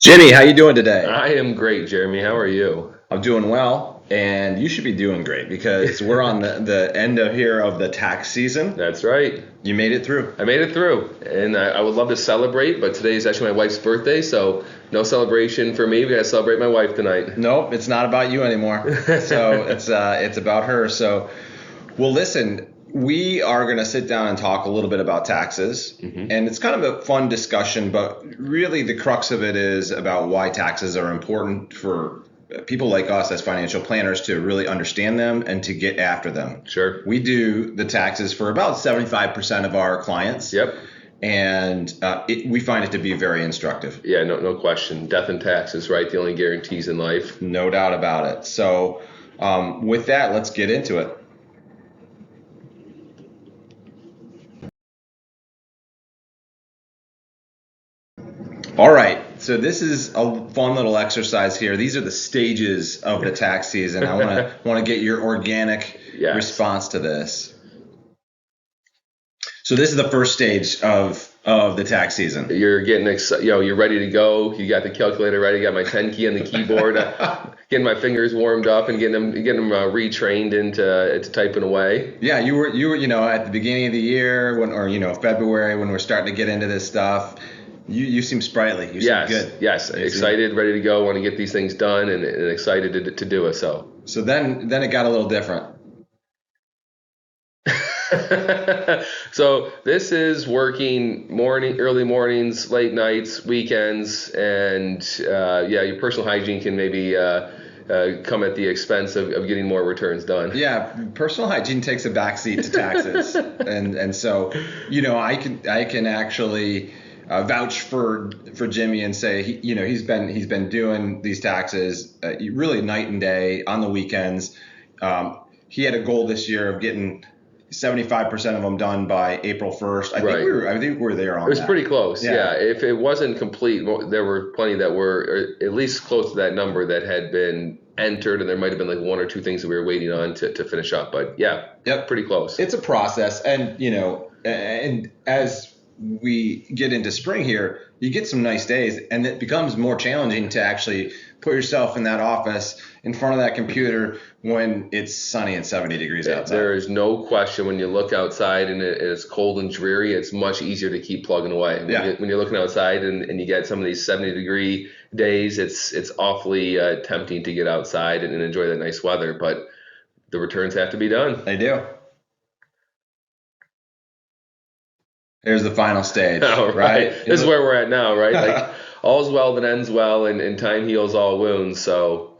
Jimmy, how you doing today? I am great, Jeremy. How are you? I'm doing well, and you should be doing great because we're on the end of here of the tax season. That's right. You made it through. I made it through, and I would love to celebrate, but today is actually my wife's birthday, so no celebration for me. We gotta celebrate my wife tonight. Nope, it's not about you anymore. So it's about her. So, well, listen, we are going to sit down and talk a little bit about taxes, and it's kind of a fun discussion, but really the crux of it is about why taxes are important for people like us as financial planners to really understand them and to get after them. Sure. We do the taxes for about 75% of our clients. Yep. And we find it to be very instructive. Yeah, no question. Death and taxes, right? The only guarantees in life. No doubt about it. So with that, let's get into it. All right. So this is a fun little exercise here. These are the stages of the tax season. I want to get your organic response to this. So this is the first stage of the tax season. You're getting excited, you're ready to go. You got the calculator ready. You got my 10 key on the keyboard, getting my fingers warmed up and getting them retrained into typing away. Yeah, you were at the beginning of the year or February when we're starting to get into this stuff. You seem sprightly. You seem good. Yes, excited, ready to go. Want to get these things done and excited to do it. So then it got a little different. So this is working early mornings, late nights, weekends, and your personal hygiene can maybe come at the expense of getting more returns done. Yeah, personal hygiene takes a backseat to taxes, and so I can actually vouch for Jimmy and say he's been doing these taxes really night and day on the weekends. He had a goal this year of getting 75% of them done by April 1st. I think we were there on that. It was pretty close. Yeah. If it wasn't complete, there were plenty that were at least close to that number that had been entered, and there might have been like one or two things that we were waiting on to finish up. But pretty close. It's a process, and and as we get into spring here, you get some nice days, and it becomes more challenging to actually put yourself in that office in front of that computer when it's sunny and 70 degrees outside. There is no question when you look outside and it's cold and dreary, it's much easier to keep plugging away. When you're looking outside and you get some of these 70-degree days, it's awfully tempting to get outside and enjoy that nice weather, but the returns have to be done. They do. Here's the final stage, right? This is where we're at now, right? Like all's well that ends well, and time heals all wounds. So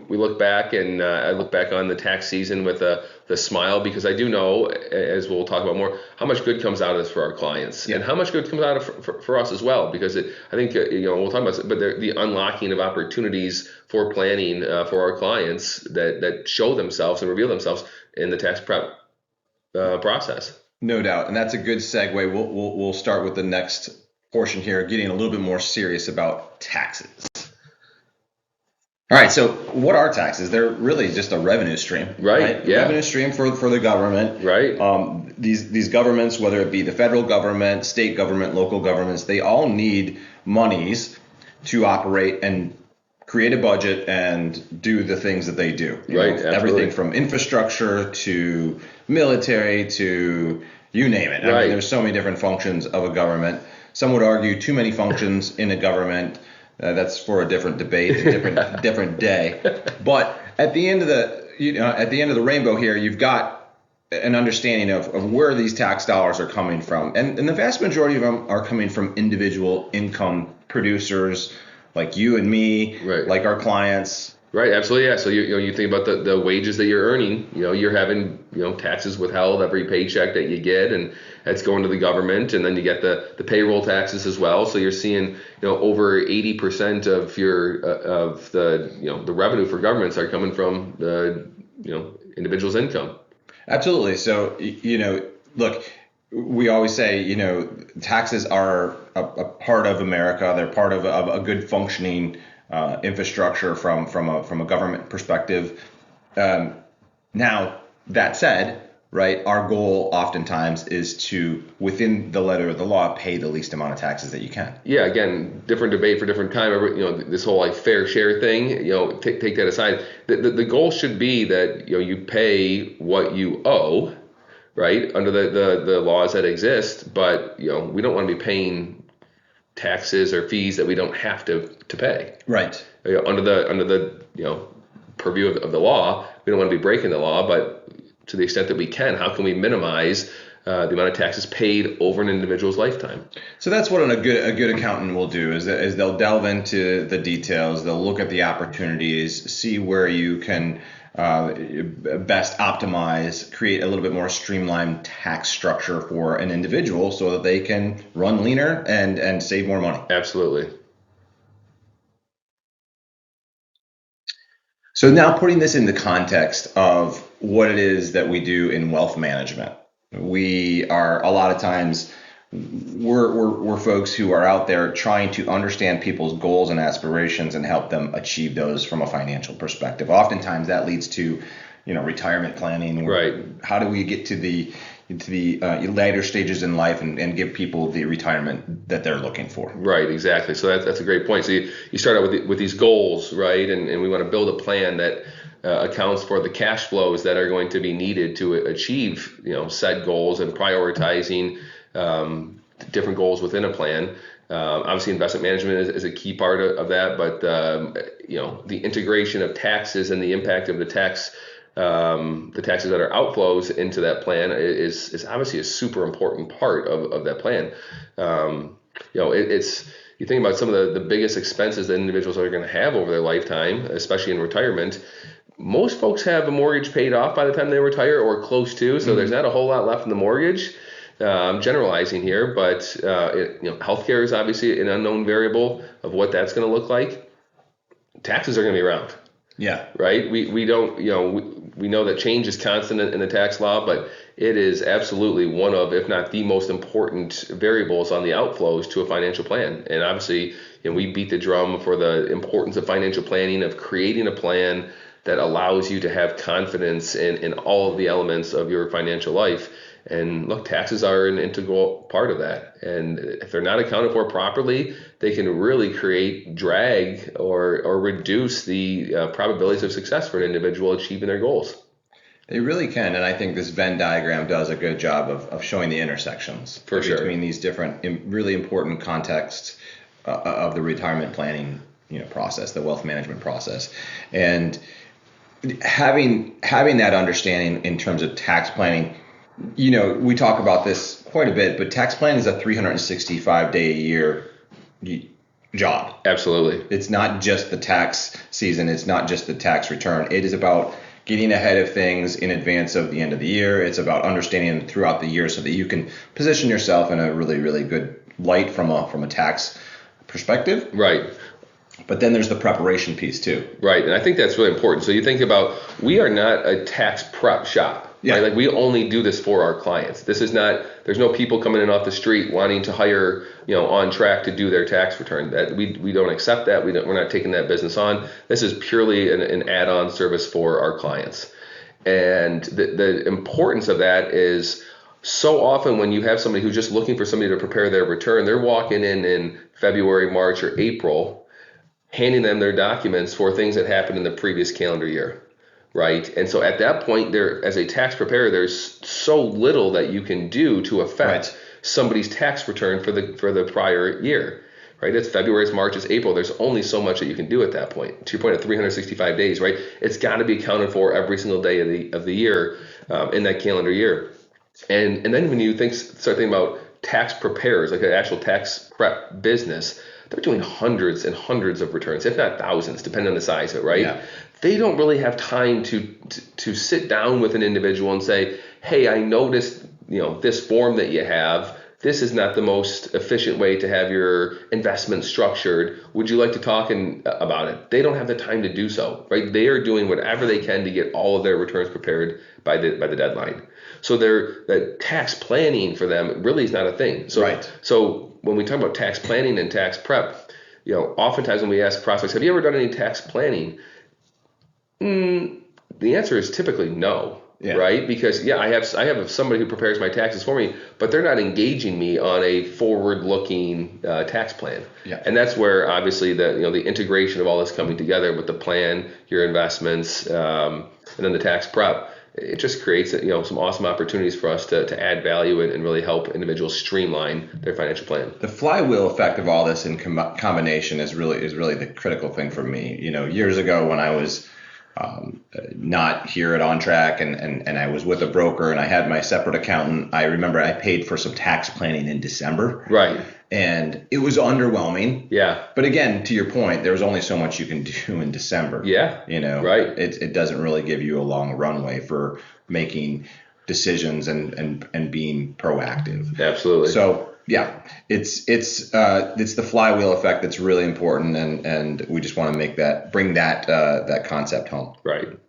we look back, and I look back on the tax season with the smile, because I do know, as we'll talk about more, how much good comes out of this for our clients, and how much good comes out of for us as well. Because I think we'll talk about it, but the unlocking of opportunities for planning for our clients that show themselves and reveal themselves in the tax prep process. No doubt, and that's a good segue. We'll start with the next portion here, getting a little bit more serious about taxes. All right, so what are taxes? They're really just a revenue stream, right? Yeah, revenue stream for the government, right? These governments, whether it be the federal government, state government, local governments, they all need monies to operate and create a budget and do the things that they do. Right, everything from infrastructure to military to you name it. Right. I mean, there's so many different functions of a government. Some would argue too many functions in a government. That's for a different debate, a different day. But at the end of the rainbow here, you've got an understanding of where these tax dollars are coming from, and the vast majority of them are coming from individual income producers like you and me, like our clients. Right, absolutely, yeah. So you think about the wages that you're earning. You're having taxes withheld every paycheck that you get, and that's going to the government, and then you get the payroll taxes as well. So you're seeing over 80% of the revenue for governments are coming from the individual's income. Absolutely. So look, we always say taxes are a part of America. They're part of a good functioning infrastructure from a government perspective. Now, that said, right? Our goal oftentimes is to, within the letter of the law, pay the least amount of taxes that you can. Yeah, again, different debate for different time. This whole like fair share thing, take that aside. The goal should be that, you pay what you owe, right, under the laws that exist, but, we don't want to be paying taxes or fees that we don't have to pay. Right. Under the purview of the law, we don't want to be breaking the law, but to the extent that we can, how can we minimize the amount of taxes paid over an individual's lifetime? So that's what a good accountant will do is they'll delve into the details, they'll look at the opportunities, see where you can best optimize, create a little bit more streamlined tax structure for an individual so that they can run leaner and save more money. Absolutely. So now putting this in the context of what it is that we do in wealth management, we are a lot of times we're folks who are out there trying to understand people's goals and aspirations and help them achieve those from a financial perspective. Oftentimes that leads to, retirement planning. Right. How do we get to the later stages in life and give people the retirement that they're looking for? Right, exactly. So that's a great point. So you start out with these goals, right? And we want to build a plan that accounts for the cash flows that are going to be needed to achieve, said goals, and prioritizing different goals within a plan. Obviously, investment management is a key part of that, but the integration of taxes and the impact of the taxes that are outflows into that plan is obviously a super important part of that plan. It's you think about some of the biggest expenses that individuals are going to have over their lifetime, especially in retirement. Most folks have a mortgage paid off by the time they retire or close to, so there's not a whole lot left in the mortgage. I'm generalizing here, but healthcare is obviously an unknown variable of what that's going to look like. Taxes are going to be around. Yeah. Right. We don't, we know that change is constant in the tax law, but it is absolutely one of, if not the most important variables on the outflows to a financial plan. And obviously, we beat the drum for the importance of financial planning, of creating a plan that allows you to have confidence in all of the elements of your financial life. And look, taxes are an integral part of that. And if they're not accounted for properly, they can really create drag or reduce the probabilities of success for an individual achieving their goals. They really can. And I think this Venn diagram does a good job of showing the intersections between these different really important contexts of the retirement planning process, the wealth management process. And having that understanding in terms of tax planning, we talk about this quite a bit, but tax planning is a 365-day a year job. Absolutely. It's not just the tax season. It's not just the tax return. It is about getting ahead of things in advance of the end of the year. It's about understanding throughout the year so that you can position yourself in a really, really good light from a tax perspective. Right. But then there's the preparation piece too. Right. And I think that's really important. So you think about, we are not a tax prep shop. Yeah. Right? Like, we only do this for our clients. This is not, there's no people coming in off the street wanting to hire, on track to do their tax return. That we don't accept that. We're not taking that business on. This is purely an add-on service for our clients. And the importance of that is, so often when you have somebody who's just looking for somebody to prepare their return, they're walking in February, March, or April, handing them their documents for things that happened in the previous calendar year. Right. And so at that point, as a tax preparer, there's so little that you can do to affect somebody's tax return for the prior year. Right. It's February, it's March, it's April. There's only so much that you can do at that point. To your point, at 365 days, right? It's got to be accounted for every single day of the year in that calendar year. And then when you start thinking about tax preparers, like an actual tax prep business, they're doing hundreds and hundreds of returns, if not thousands, depending on the size of it, right? Yeah. They don't really have time to sit down with an individual and say, hey, I noticed, this form that you have, this is not the most efficient way to have your investment structured. Would you like to talk about it? They don't have the time to do so, right? They are doing whatever they can to get all of their returns prepared by the deadline. So the tax planning for them really is not a thing. So when we talk about tax planning and tax prep, oftentimes when we ask prospects, have you ever done any tax planning? The answer is typically no. Yeah. Right? Because I have somebody who prepares my taxes for me, but they're not engaging me on a forward-looking tax plan. Yeah. And that's where obviously the integration of all this coming together with the plan, your investments, and then the tax prep, it just creates some awesome opportunities for us to add value and really help individuals streamline their financial plan. The flywheel effect of all this in combination is really the critical thing for me. Years ago when I was not here at On Track and I was with a broker and I had my separate accountant, I remember I paid for some tax planning in December. Right. And it was underwhelming. Yeah. But again, to your point, there's only so much you can do in December. Yeah. Right. It doesn't really give you a long runway for making decisions and being proactive. Absolutely. So yeah, it's the flywheel effect that's really important, and we just want to bring that concept home. Right.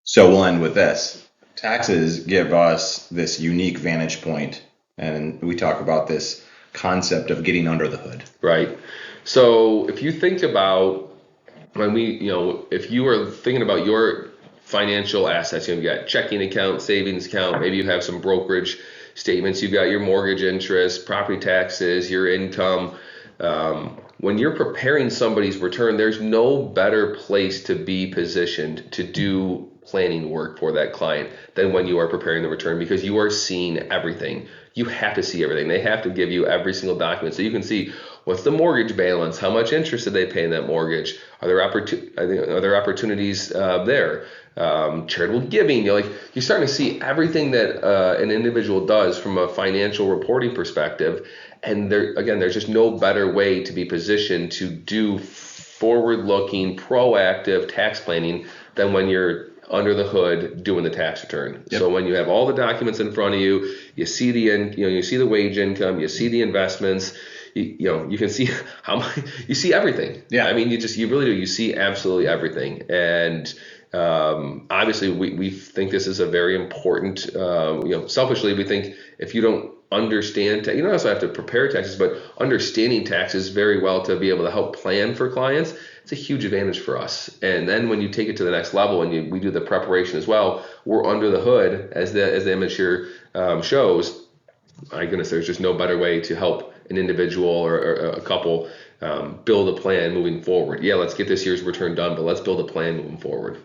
So we'll end with this. Taxes give us this unique vantage point, and we talk about this concept of getting under the hood. Right. So if you think about if you are thinking about your financial assets, you've got checking account, savings account, maybe you have some brokerage statements, you've got your mortgage interest, property taxes, your income. When you're preparing somebody's return, there's no better place to be positioned to do planning work for that client than when you are preparing the return, because you are seeing everything. You have to see everything. They have to give you every single document so you can see what's the mortgage balance, how much interest did they pay in that mortgage, are there opportunities there, charitable giving. You're starting to see everything that an individual does from a financial reporting perspective, and there's just no better way to be positioned to do forward-looking, proactive tax planning than when you're under the hood doing the tax return. Yep. So when you have all the documents in front of you, you see you see the wage income, you see the investments, you can see how much, you see everything. Yeah. I mean, you really do. You see absolutely everything. And obviously we think this is a very important, selfishly, we think if you don't understand, you don't also have to prepare taxes, but understanding taxes very well to be able to help plan for clients, it's a huge advantage for us. And then when you take it to the next level and we do the preparation as well, we're under the hood, as the image here shows. My goodness, there's just no better way to help an individual or a couple build a plan moving forward. Yeah, let's get this year's return done, but let's build a plan moving forward.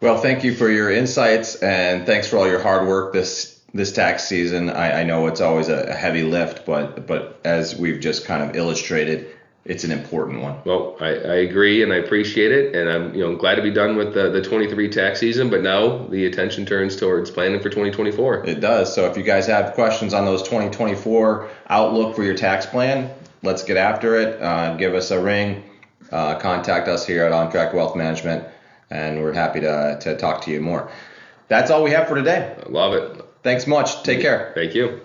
Well, thank you for your insights, and thanks for all your hard work this tax season. I know it's always a heavy lift, but as we've just kind of illustrated, it's an important one. Well, I agree, and I appreciate it, and I'm glad to be done with the 23 tax season, but now the attention turns towards planning for 2024. It does. So if you guys have questions on those 2024 outlook for your tax plan, let's get after it. Give us a ring. Contact us here at On Track Wealth Management, and we're happy to talk to you more. That's all we have for today. I love it. Thanks much. Take care. Thank you.